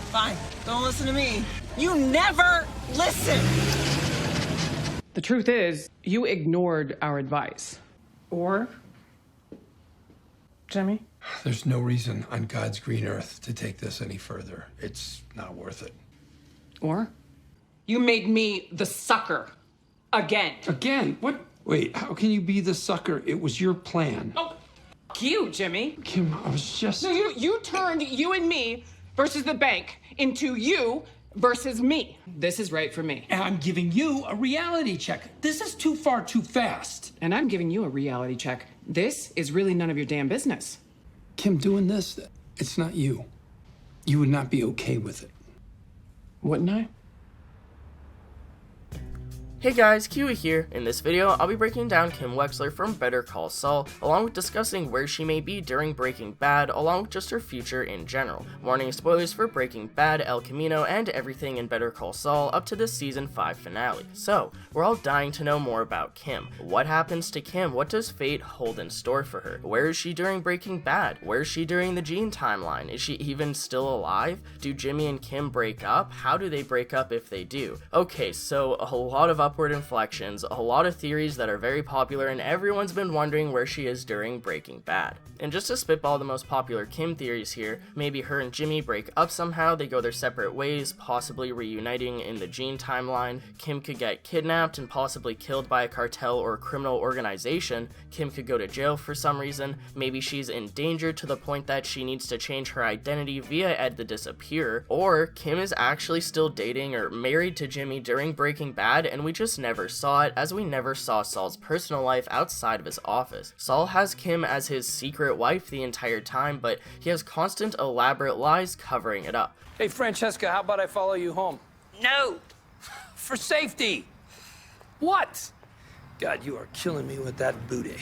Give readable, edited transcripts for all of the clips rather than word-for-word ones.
Fine, don't listen to me. You never listen! The truth is, you ignored our advice. Or, Jimmy? There's no reason on God's green earth to take this any further. It's not worth it. Or, you made me the sucker. Again. Again? What? Wait, how can you be the sucker? It was your plan. Oh, f*** you, Jimmy. Kim, I was just... No, you turned you and me versus the bank into you versus me. This is right for me. And I'm giving you a reality check. This is too far too fast. And I'm giving you a reality check. This is really none of your damn business. Kim, doing this, it's not you. You would not be okay with it. Wouldn't I? Hey guys, Kiwi here. In this video, I'll be breaking down Kim Wexler from Better Call Saul, along with discussing where she may be during Breaking Bad, along with just her future in general. Warning spoilers for Breaking Bad, El Camino, and everything in Better Call Saul up to the Season 5 finale. So, we're all dying to know more about Kim. What happens to Kim? What does fate hold in store for her? Where is she during Breaking Bad? Where is she during the Gene timeline? Is she even still alive? Do Jimmy and Kim break up? How do they break up if they do? Okay, so a whole lot of upward inflections, a lot of theories that are very popular, and everyone's been wondering where she is during Breaking Bad. And just to spitball the most popular Kim theories here, maybe her and Jimmy break up somehow, they go their separate ways, possibly reuniting in the Gene timeline. Kim could get kidnapped and possibly killed by a cartel or criminal organization. Kim could go to jail for some reason. Maybe she's in danger to the point that she needs to change her identity via Ed the Disappearer. Or Kim is actually still dating or married to Jimmy during Breaking Bad, and we just never saw it, as we never saw Saul's personal life outside of his office. Saul has Kim as his secret wife the entire time, but he has constant elaborate lies covering it up. Hey, Francesca, how about I follow you home? No! For safety. What? God, you are killing me with that booty.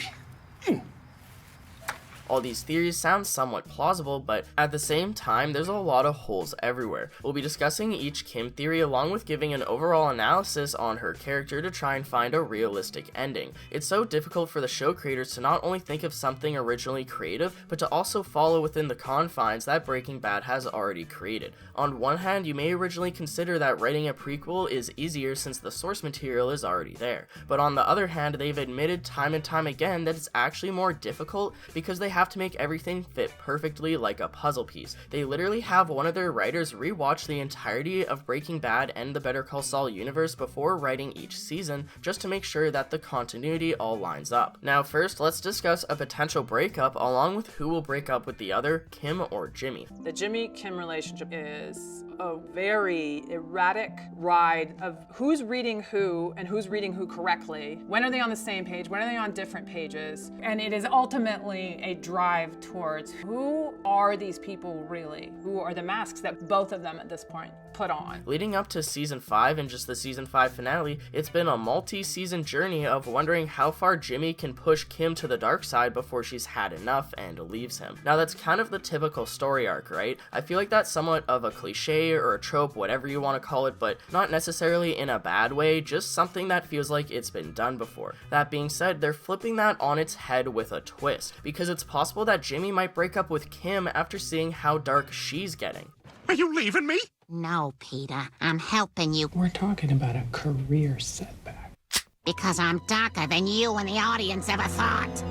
All these theories sound somewhat plausible, but at the same time, there's a lot of holes everywhere. We'll be discussing each Kim theory along with giving an overall analysis on her character to try and find a realistic ending. It's so difficult for the show creators to not only think of something originally creative, but to also follow within the confines that Breaking Bad has already created. On one hand, you may originally consider that writing a prequel is easier since the source material is already there, but on the other hand, they've admitted time and time again that it's actually more difficult because they have to make everything fit perfectly like a puzzle piece. They literally have one of their writers rewatch the entirety of Breaking Bad and the Better Call Saul universe before writing each season, just to make sure that the continuity all lines up. Now first, let's discuss a potential breakup along with who will break up with the other, Kim or Jimmy. The Jimmy-Kim relationship is a very erratic ride of who's reading who and who's reading who correctly. When are they on the same page? When are they on different pages? And it is ultimately a drive towards who are these people really? Who are the masks that both of them at this point put on? Leading up to Season 5 and just the Season 5 finale, it's been a multi-season journey of wondering how far Jimmy can push Kim to the dark side before she's had enough and leaves him. Now that's kind of the typical story arc, right? I feel like that's somewhat of a cliche or a trope, whatever you want to call it, but not necessarily in a bad way, just something that feels like it's been done before. That being said, they're flipping that on its head with a twist, because it's possible that Jimmy might break up with Kim after seeing how dark she's getting. Are you leaving me? No, Peter, I'm helping you. We're talking about a career setback. Because I'm darker than you and the audience ever thought.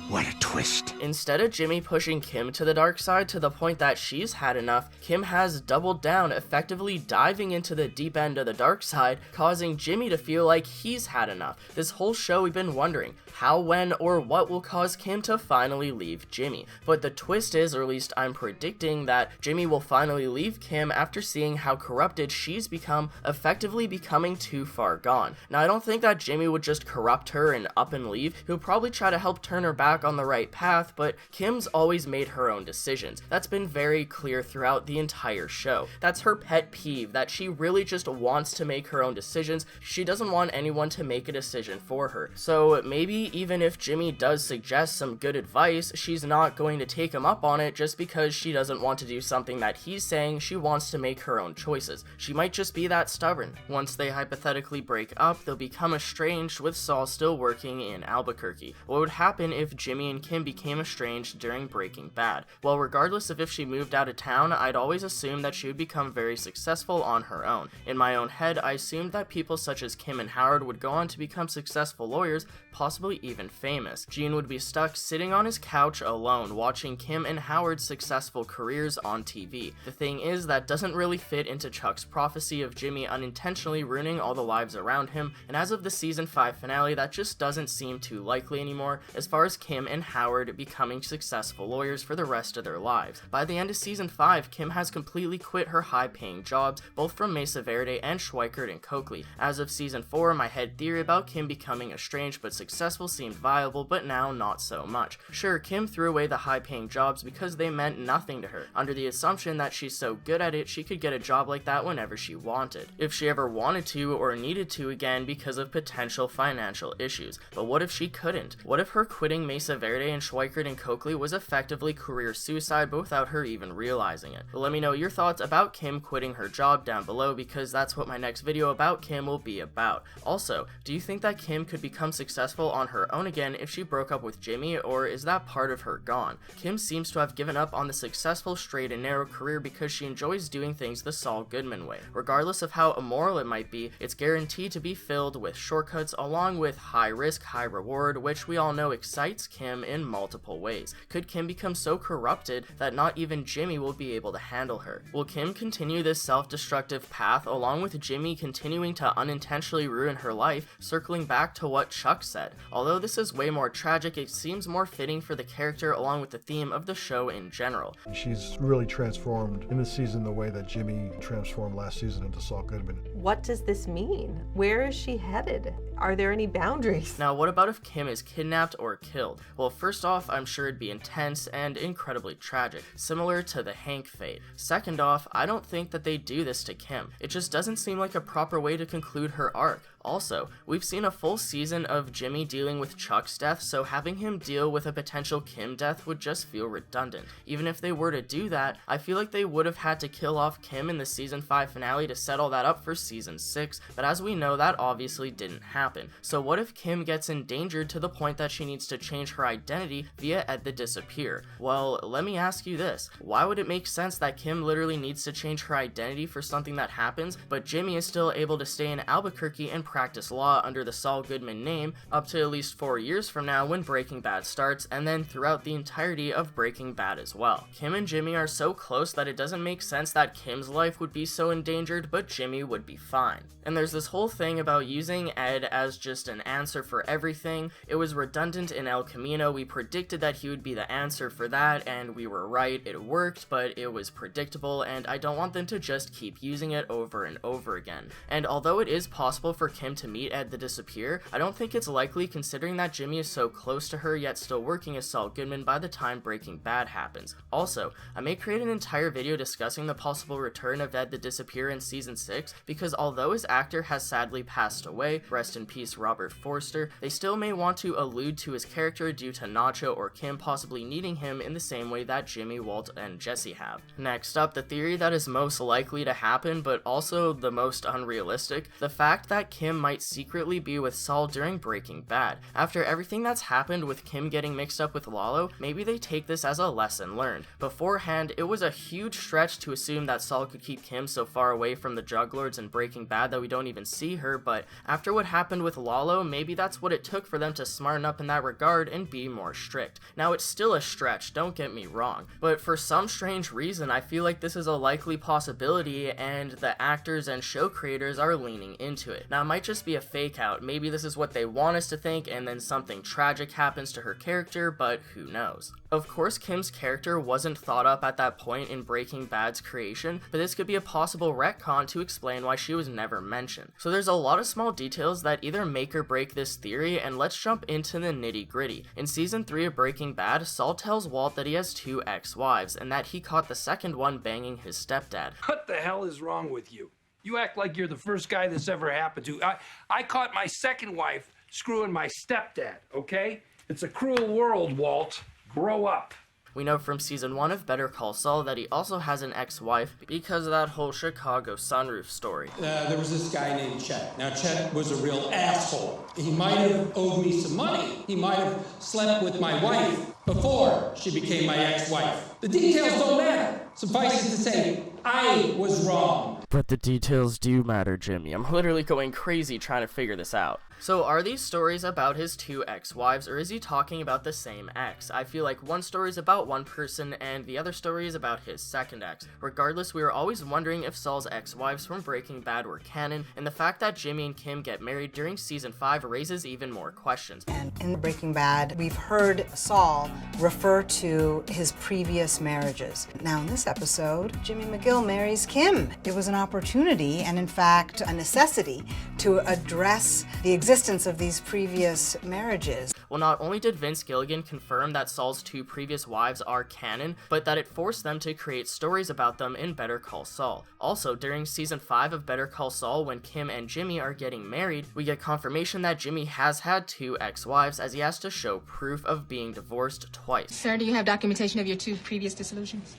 What a twist. Instead of Jimmy pushing Kim to the dark side to the point that she's had enough, Kim has doubled down, effectively diving into the deep end of the dark side, causing Jimmy to feel like he's had enough. This whole show we've been wondering how, when, or what will cause Kim to finally leave Jimmy. But the twist is, or at least I'm predicting, that Jimmy will finally leave Kim after seeing how corrupted she's become, effectively becoming too far gone. Now I don't think that Jimmy would just corrupt her and up and leave. He'll probably try to help turn her back on the right path, but Kim's always made her own decisions. That's been very clear throughout the entire show. That's her pet peeve, that she really just wants to make her own decisions. She doesn't want anyone to make a decision for her. So maybe even if Jimmy does suggest some good advice, she's not going to take him up on it just because she doesn't want to do something that he's saying. She wants to make her own choices. She might just be that stubborn. Once they hypothetically break up, they'll become estranged with Saul still working in Albuquerque. What would happen if Jimmy Jimmy and Kim became estranged during Breaking Bad. Well, regardless of if she moved out of town, I'd always assumed that she would become very successful on her own. In my own head, I assumed that people such as Kim and Howard would go on to become successful lawyers, possibly even famous. Gene would be stuck sitting on his couch alone, watching Kim and Howard's successful careers on TV. The thing is, that doesn't really fit into Chuck's prophecy of Jimmy unintentionally ruining all the lives around him, and as of the season 5 finale, that just doesn't seem too likely anymore as far as Kim and Howard becoming successful lawyers for the rest of their lives. By the end of season 5, Kim has completely quit her high-paying jobs, both from Mesa Verde and Schweikert and Coakley. As of season 4, my head theory about Kim becoming estranged but successful seemed viable, but now not so much. Sure, Kim threw away the high-paying jobs because they meant nothing to her, under the assumption that she's so good at it she could get a job like that whenever she wanted, if she ever wanted to or needed to again because of potential financial issues. But what if she couldn't? What if her quitting Mesa Verde and Schweikert and Coakley was effectively career suicide but without her even realizing it? But let me know your thoughts about Kim quitting her job down below, because that's what my next video about Kim will be about. Also, do you think that Kim could become successful on her own again if she broke up with Jimmy, or is that part of her gone? Kim seems to have given up on the successful straight and narrow career because she enjoys doing things the Saul Goodman way. Regardless of how immoral it might be, it's guaranteed to be filled with shortcuts along with high risk, high reward, which we all know excites Kim in multiple ways. Could Kim become so corrupted that not even Jimmy will be able to handle her? Will Kim continue this self-destructive path along with Jimmy continuing to unintentionally ruin her life, circling back to what Chuck said? Although this is way more tragic, it seems more fitting for the character along with the theme of the show in general. She's really transformed in this season the way that Jimmy transformed last season into Saul Goodman. What does this mean? Where is she headed? Are there any boundaries? Now, what about if Kim is kidnapped or killed? Well, first off, I'm sure it'd be intense and incredibly tragic, similar to the Hank fate. Second off, I don't think that they do this to Kim. It just doesn't seem like a proper way to conclude her arc. Also, we've seen a full season of Jimmy dealing with Chuck's death, so having him deal with a potential Kim death would just feel redundant. Even if they were to do that, I feel like they would have had to kill off Kim in the season 5 finale to set all that up for season 6, but as we know, that obviously didn't happen. So what if Kim gets endangered to the point that she needs to change her identity via Ed the Disappear? Well, let me ask you this. Why would it make sense that Kim literally needs to change her identity for something that happens, but Jimmy is still able to stay in Albuquerque and practice law under the Saul Goodman name up to at least 4 years from now when Breaking Bad starts, and then throughout the entirety of Breaking Bad as well? Kim and Jimmy are so close that it doesn't make sense that Kim's life would be so endangered, but Jimmy would be fine. And there's this whole thing about using Ed as just an answer for everything. It was redundant in El Camino. We predicted that he would be the answer for that, and we were right. It worked, but it was predictable, and I don't want them to just keep using it over and over again. And although it is possible for Kim to meet Ed the Disappear, I don't think it's likely considering that Jimmy is so close to her yet still working as Saul Goodman by the time Breaking Bad happens. Also, I may create an entire video discussing the possible return of Ed the Disappear in season 6, because although his actor has sadly passed away, rest in peace Robert Forster, they still may want to allude to his character due to Nacho or Kim possibly needing him in the same way that Jimmy, Walt, and Jesse have. Next up, the theory that is most likely to happen, but also the most unrealistic, the fact that Kim might secretly be with Saul during Breaking Bad. After everything that's happened with Kim getting mixed up with Lalo, maybe they take this as a lesson learned. Beforehand, it was a huge stretch to assume that Saul could keep Kim so far away from the drug lords in Breaking Bad that we don't even see her, but after what happened with Lalo, maybe that's what it took for them to smarten up in that regard and be more strict. Now, it's still a stretch, don't get me wrong, but for some strange reason, I feel like this is a likely possibility and the actors and show creators are leaning into it. Now, it might just be a fake out. Maybe this is what they want us to think and then something tragic happens to her character, but who knows. Of course, Kim's character wasn't thought up at that point in Breaking Bad's creation, but this could be a possible retcon to explain why she was never mentioned. So there's a lot of small details that either make or break this theory, and let's jump into the nitty gritty. In season 3 of Breaking Bad, Saul tells Walt that he has 2 ex-wives, and that he caught the second one banging his stepdad. What the hell is wrong with you? You act like you're the first guy this ever happened to. I caught my second wife screwing my stepdad, okay? It's a cruel world, Walt. Grow up. We know from season 1 of Better Call Saul that he also has an ex-wife because of that whole Chicago sunroof story. There was this guy named Chet. Now, Chet was a real asshole. He might have owed me some money. He might have slept with my wife before she became my ex-wife. The details don't matter. Suffice it to say, I was wrong. But the details do matter, Jimmy. I'm literally going crazy trying to figure this out. So are these stories about his 2 ex-wives, or is he talking about the same ex? I feel like one story is about one person and the other story is about his second ex. Regardless, we were always wondering if Saul's ex-wives from Breaking Bad were canon, and the fact that Jimmy and Kim get married during season 5 raises even more questions. And in Breaking Bad, we've heard Saul refer to his previous marriages. Now in this episode, Jimmy McGill marries Kim. It was an opportunity and in fact a necessity to address the existence of these previous marriages. Well, not only did Vince Gilligan confirm that Saul's 2 previous wives are canon, but that it forced them to create stories about them in Better Call Saul. Also, during season 5 of Better Call Saul, when Kim and Jimmy are getting married, we get confirmation that Jimmy has had 2 ex-wives as he has to show proof of being divorced twice. Sir, do you have documentation of your 2 previous dissolutions?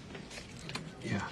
Yeah.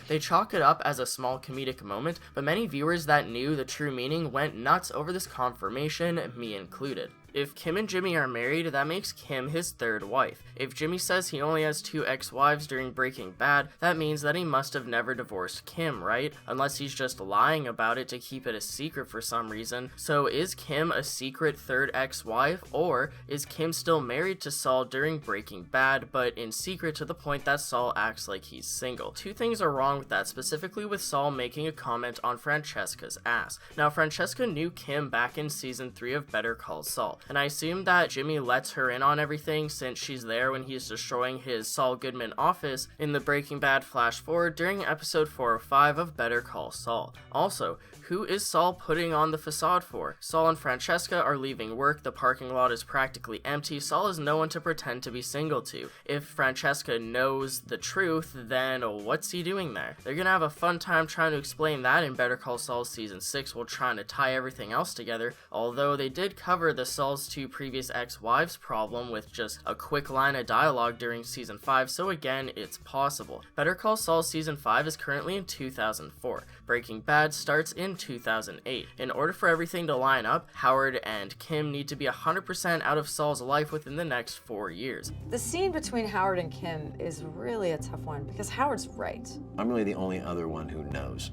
They chalk it up as a small comedic moment, but many viewers that knew the true meaning went nuts over this confirmation, me included. If Kim and Jimmy are married, that makes Kim his 3rd wife. If Jimmy says he only has 2 ex-wives during Breaking Bad, that means that he must have never divorced Kim, right? Unless he's just lying about it to keep it a secret for some reason. So is Kim a secret 3rd ex-wife, or is Kim still married to Saul during Breaking Bad, but in secret to the point that Saul acts like he's single? 2 things are wrong with that, specifically with Saul making a comment on Francesca's ass. Now, Francesca knew Kim back in season 3 of Better Call Saul, and I assume that Jimmy lets her in on everything since she's there when he's destroying his Saul Goodman office in the Breaking Bad flash forward during episode 4 or 5 of Better Call Saul. Also, who is Saul putting on the facade for? Saul and Francesca are leaving work, the parking lot is practically empty, Saul has no one to pretend to be single to. If Francesca knows the truth, then what's he doing there? They're gonna have a fun time trying to explain that in Better Call Saul season 6 while trying to tie everything else together, although they did cover the Saul's 2 previous ex-wives problem with just a quick line of dialogue during season 5, so again, it's possible. Better Call Saul season 5 is currently in 2004. Breaking Bad starts in 2008. In order for everything to line up, Howard and Kim need to be 100% out of Saul's life within the next 4 years. The scene between Howard and Kim is really a tough one because Howard's right. I'm really the only other one who knows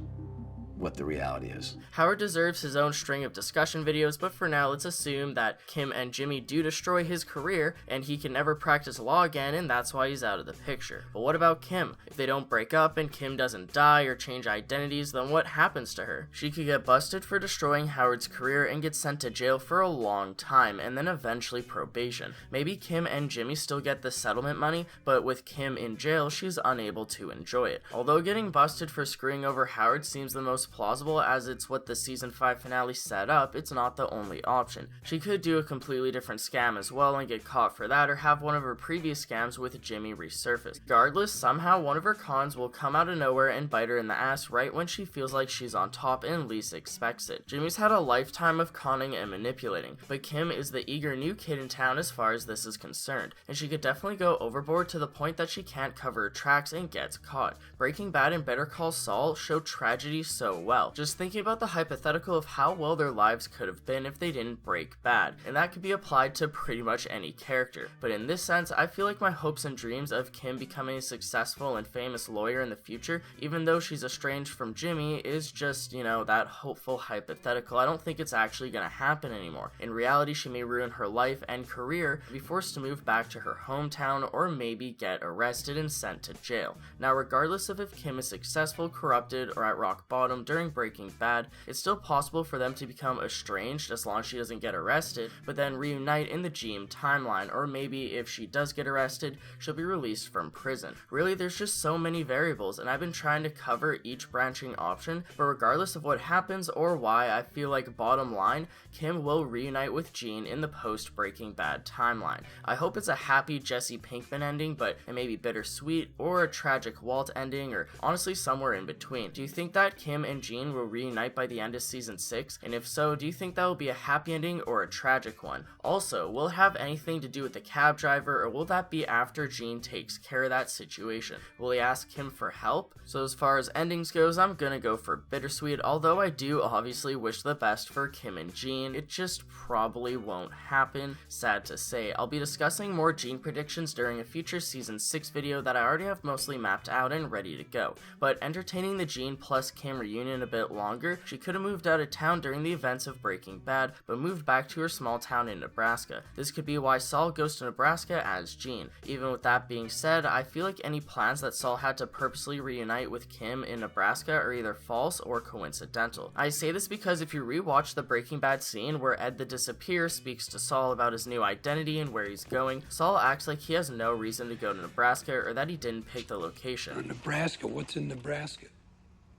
what the reality is. Howard deserves his own string of discussion videos, but for now let's assume that Kim and Jimmy do destroy his career and he can never practice law again, and that's why he's out of the picture. But what about Kim? If they don't break up and Kim doesn't die or change identities, then what happens to her? She could get busted for destroying Howard's career and get sent to jail for a long time, and then eventually probation. Maybe Kim and Jimmy still get the settlement money, but with Kim in jail, she's unable to enjoy it. Although getting busted for screwing over Howard seems the most plausible as it's what the season 5 finale set up, it's not the only option. She could do a completely different scam as well and get caught for that, or have one of her previous scams with Jimmy resurface. Regardless, somehow one of her cons will come out of nowhere and bite her in the ass right when she feels like she's on top and least expects it. Jimmy's had a lifetime of conning and manipulating, but Kim is the eager new kid in town as far as this is concerned, and she could definitely go overboard to the point that she can't cover her tracks and gets caught. Breaking Bad and Better Call Saul show tragedy so well. Just thinking about the hypothetical of how well their lives could have been if they didn't break bad, and that could be applied to pretty much any character. But in this sense, I feel like my hopes and dreams of Kim becoming a successful and famous lawyer in the future, even though she's estranged from Jimmy, is just, that hopeful hypothetical. I don't think it's actually gonna happen anymore. In reality, she may ruin her life and career, be forced to move back to her hometown, or maybe get arrested and sent to jail. Now, regardless of if Kim is successful, corrupted, or at rock bottom during Breaking Bad, it's still possible for them to become estranged as long as she doesn't get arrested, but then reunite in the GM timeline, or maybe if she does get arrested, she'll be released from prison. Really, there's just so many variables, and I've been trying to cover each branching option, but regardless of what happens or why, I feel like bottom line, Kim will reunite with Gene in the post-Breaking Bad timeline. I hope it's a happy Jesse Pinkman ending, but it may be bittersweet, or a tragic Walt ending, or honestly somewhere in between. Do you think that Kim and and Jean will reunite by the end of season 6? And if so, do you think that will be a happy ending or a tragic one? Also, will it have anything to do with the cab driver, or will that be after Jean takes care of that situation? Will he ask him for help? So as far as endings goes, I'm gonna go for bittersweet, although I do obviously wish the best for Kim and Jean. It just probably won't happen, sad to say. I'll be discussing more Jean predictions during a future season 6 video that I already have mostly mapped out and ready to go. But entertaining the Jean plus Kim reunion a bit longer, she could have moved out of town during the events of Breaking Bad, but moved back to her small town in Nebraska. This could be why Saul goes to Nebraska as Jean. Even with that being said, I feel like any plans that Saul had to purposely reunite with Kim in Nebraska are either false or coincidental. I say this because if you rewatch the Breaking Bad scene where Ed the Disappear speaks to Saul about his new identity and where he's going, Saul acts like he has no reason to go to Nebraska or that he didn't pick the location. Nebraska? What's in Nebraska?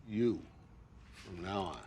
You. From now on.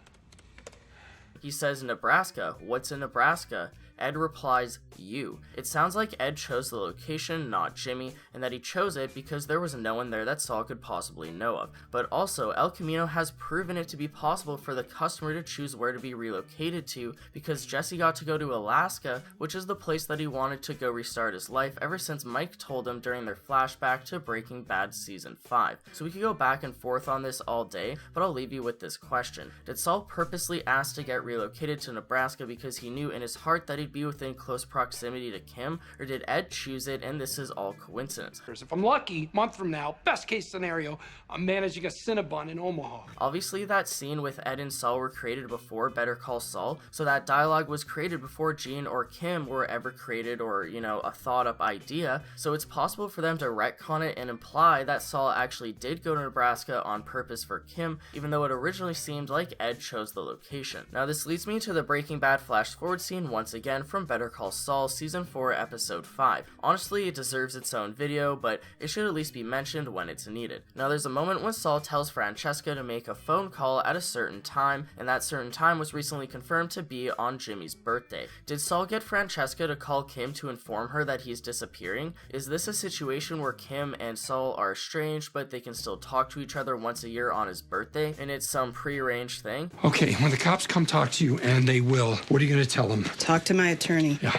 He says, Nebraska, what's in Nebraska? Ed replies, you. It sounds like Ed chose the location, not Jimmy, and that he chose it because there was no one there that Saul could possibly know of. But also, El Camino has proven it to be possible for the customer to choose where to be relocated to, because Jesse got to go to Alaska, which is the place that he wanted to go restart his life ever since Mike told him during their flashback to Breaking Bad season 5. So we could go back and forth on this all day, but I'll leave you with this question. Did Saul purposely ask to get relocated to Nebraska because he knew in his heart that he'd be within close proximity to Kim, or did Ed choose it and this is all coincidence? If I'm lucky, a month from now, best case scenario, I'm managing a Cinnabon in Omaha. Obviously that scene with Ed and Saul were created before Better Call Saul, so that dialogue was created before Jean or Kim were ever created, or, you know, a thought up idea, so it's possible for them to retcon it and imply that Saul actually did go to Nebraska on purpose for Kim, even though it originally seemed like Ed chose the location. Now this leads me to the Breaking Bad flash forward scene once again from Better Call Saul season 4 episode 5. Honestly, it deserves its own video, but it should at least be mentioned when it's needed. Now there's a moment when Saul tells Francesca to make a phone call at a certain time, and that certain time was recently confirmed to be on Jimmy's birthday. Did Saul get Francesca to call Kim to inform her that he's disappearing? Is this a situation where Kim and Saul are estranged, but they can still talk to each other once a year on his birthday, and it's some prearranged thing? Okay, when the cops come talk to you, and they will, what are you going to tell them? Talk to my attorney. Yeah.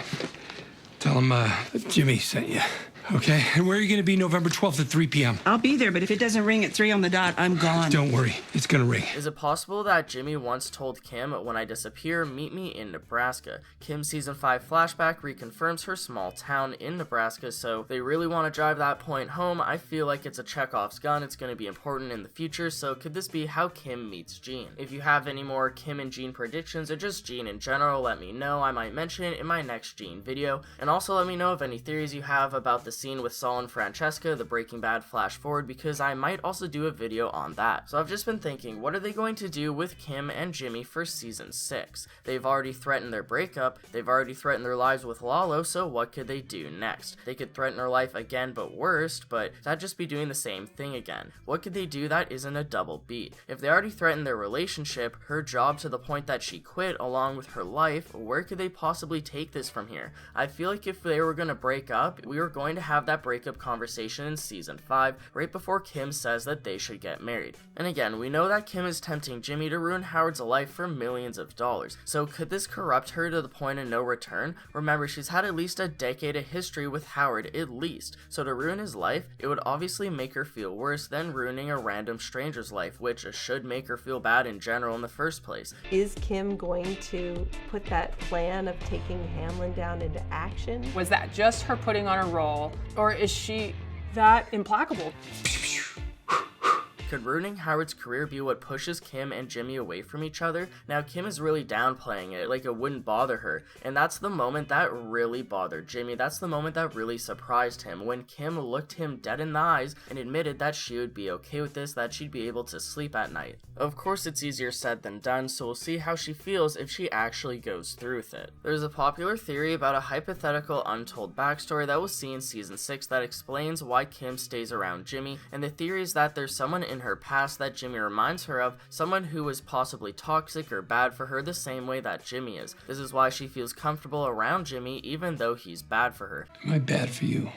Tell them Jimmy sent you. Okay, and where are you going to be November 12th at 3 p.m.? I'll be there, but if it doesn't ring at 3 on the dot, I'm gone. Don't worry, it's going to ring. Is it possible that Jimmy once told Kim, when I disappear, meet me in Nebraska? Kim's season 5 flashback reconfirms her small town in Nebraska, so they really want to drive that point home. I feel like it's a Chekhov's gun, it's going to be important in the future, so could this be how Kim meets Jean? If you have any more Kim and Jean predictions, or just Jean in general, let me know. I might mention it in my next Jean video, and also let me know of any theories you have about the scene with Saul and Francesca, the Breaking Bad flash forward, because I might also do a video on that. So I've just been thinking, what are they going to do with Kim and Jimmy for season 6? They've already threatened their breakup, they've already threatened their lives with Lalo, so what could they do next? They could threaten her life again but worse, but that'd just be doing the same thing again. What could they do that isn't a double beat? If they already threatened their relationship, her job to the point that she quit along with her life, where could they possibly take this from here? I feel like if they were going to break up, we were going to have that breakup conversation in season 5, right before Kim says that they should get married. And again, we know that Kim is tempting Jimmy to ruin Howard's life for millions of dollars, so could this corrupt her to the point of no return? Remember, she's had at least a decade of history with Howard, at least, so to ruin his life, it would obviously make her feel worse than ruining a random stranger's life, which should make her feel bad in general in the first place. Is Kim going to put that plan of taking Hamlin down into action? Was that just her putting on a role, or is she that implacable? Could ruining Howard's career be what pushes Kim and Jimmy away from each other? Now, Kim is really downplaying it, like it wouldn't bother her, and that's the moment that really bothered Jimmy. That's the moment that really surprised him, when Kim looked him dead in the eyes and admitted that she would be okay with this, that she'd be able to sleep at night. Of course, it's easier said than done, so we'll see how she feels if she actually goes through with it. There's a popular theory about a hypothetical untold backstory that we'll see in season 6 that explains why Kim stays around Jimmy, and the theory is that there's someone in her past that Jimmy reminds her of, someone who was possibly toxic or bad for her the same way that Jimmy is. This is why she feels comfortable around Jimmy even though he's bad for her. Am I bad for you?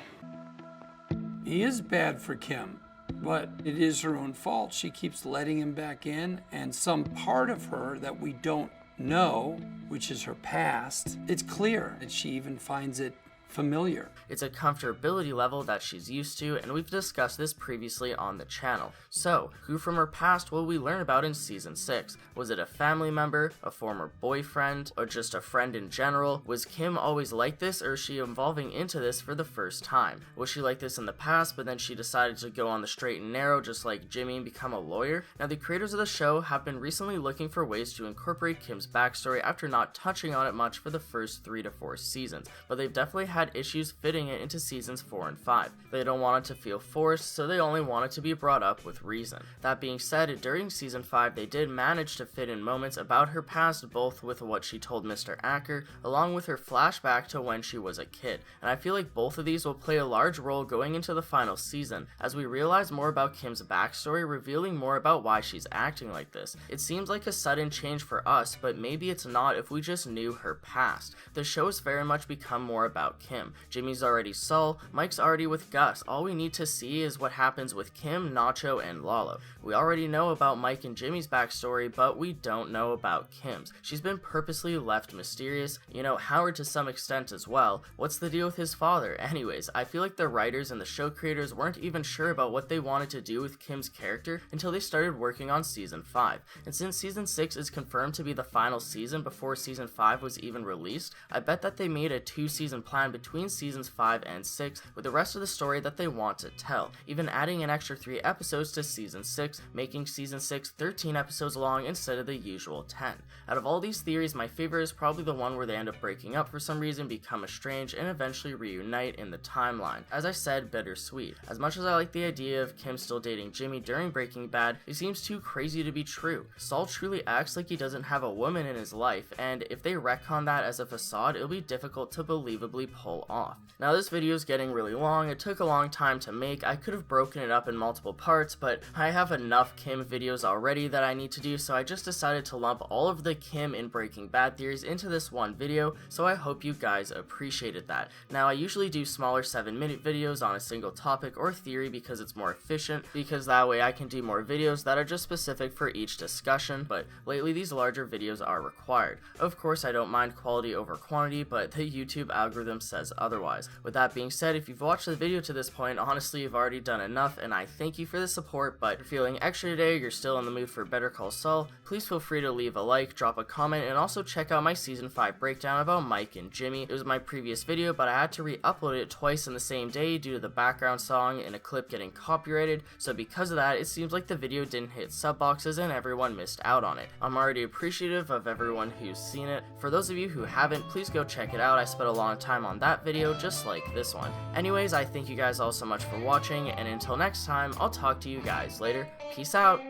He is bad for Kim. but it is her own fault. She keeps letting him back in, and some part of her that we don't know, which is her past, it's clear that she even finds it familiar. It's a comfortability level that she's used to, and we've discussed this previously on the channel. So, who from her past will we learn about in Season 6? Was it a family member, a former boyfriend, or just a friend in general? Was Kim always like this, or is she evolving into this for the first time? Was she like this in the past, but then she decided to go on the straight and narrow just like Jimmy and become a lawyer? Now, the creators of the show have been recently looking for ways to incorporate Kim's backstory after not touching on it much for the first 3 to 4 seasons, but they've definitely had issues fitting it into seasons 4 and 5. They don't want it to feel forced, so they only want it to be brought up with reason. That being said, during season 5 they did manage to fit in moments about her past, both with what she told Mr. Acker, along with her flashback to when she was a kid, and I feel like both of these will play a large role going into the final season, as we realize more about Kim's backstory, revealing more about why she's acting like this. It seems like a sudden change for us, but maybe it's not if we just knew her past. The show has very much become more about Kim. Jimmy's already Saul, Mike's already with Gus. All we need to see is what happens with Kim, Nacho, and Lalo. We already know about Mike and Jimmy's backstory, but we don't know about Kim's. She's been purposely left mysterious. You know, Howard to some extent as well. What's the deal with his father? Anyways, I feel like the writers and the show creators weren't even sure about what they wanted to do with Kim's character until they started working on season 5. And since season 6 is confirmed to be the final season before season 5 was even released, I bet that they made a 2-season plan between seasons 5 and 6 with the rest of the story that they want to tell, even adding an extra 3 episodes to season 6, making season 6 13 episodes long instead of the usual 10. Out of all these theories, my favorite is probably the one where they end up breaking up for some reason, become estranged, and eventually reunite in the timeline. As I said, bittersweet. As much as I like the idea of Kim still dating Jimmy during Breaking Bad, it seems too crazy to be true. Saul truly acts like he doesn't have a woman in his life, and if they retcon that as a facade, it'll be difficult to believably pull off. Now this video is getting really long. It took a long time to make. I could have broken it up in multiple parts, but I have enough Kim videos already that I need to do, so I just decided to lump all of the Kim and Breaking Bad theories into this one video, so I hope you guys appreciated that. Now I usually do smaller 7-minute videos on a single topic or theory because it's more efficient, because that way I can do more videos that are just specific for each discussion, but lately these larger videos are required. Of course I don't mind quality over quantity, but the YouTube algorithm says otherwise. With that being said, if you've watched the video to this point, honestly you've already done enough, and I thank you for the support, but if you're feeling extra today, you're still in the mood for Better Call Saul, please feel free to leave a like, drop a comment, and also check out my season 5 breakdown about Mike and Jimmy. It was my previous video, but I had to re-upload it twice in the same day due to the background song and a clip getting copyrighted, so because of that, it seems like the video didn't hit sub boxes and everyone missed out on it. I'm already appreciative of everyone who's seen it. For those of you who haven't, please go check it out. I spent a long time on that video just like this one. Anyways, I thank you guys all so much for watching, and until next time, I'll talk to you guys later. Peace out!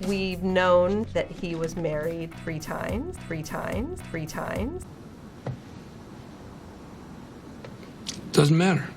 We've known that he was married 3 times. Doesn't matter.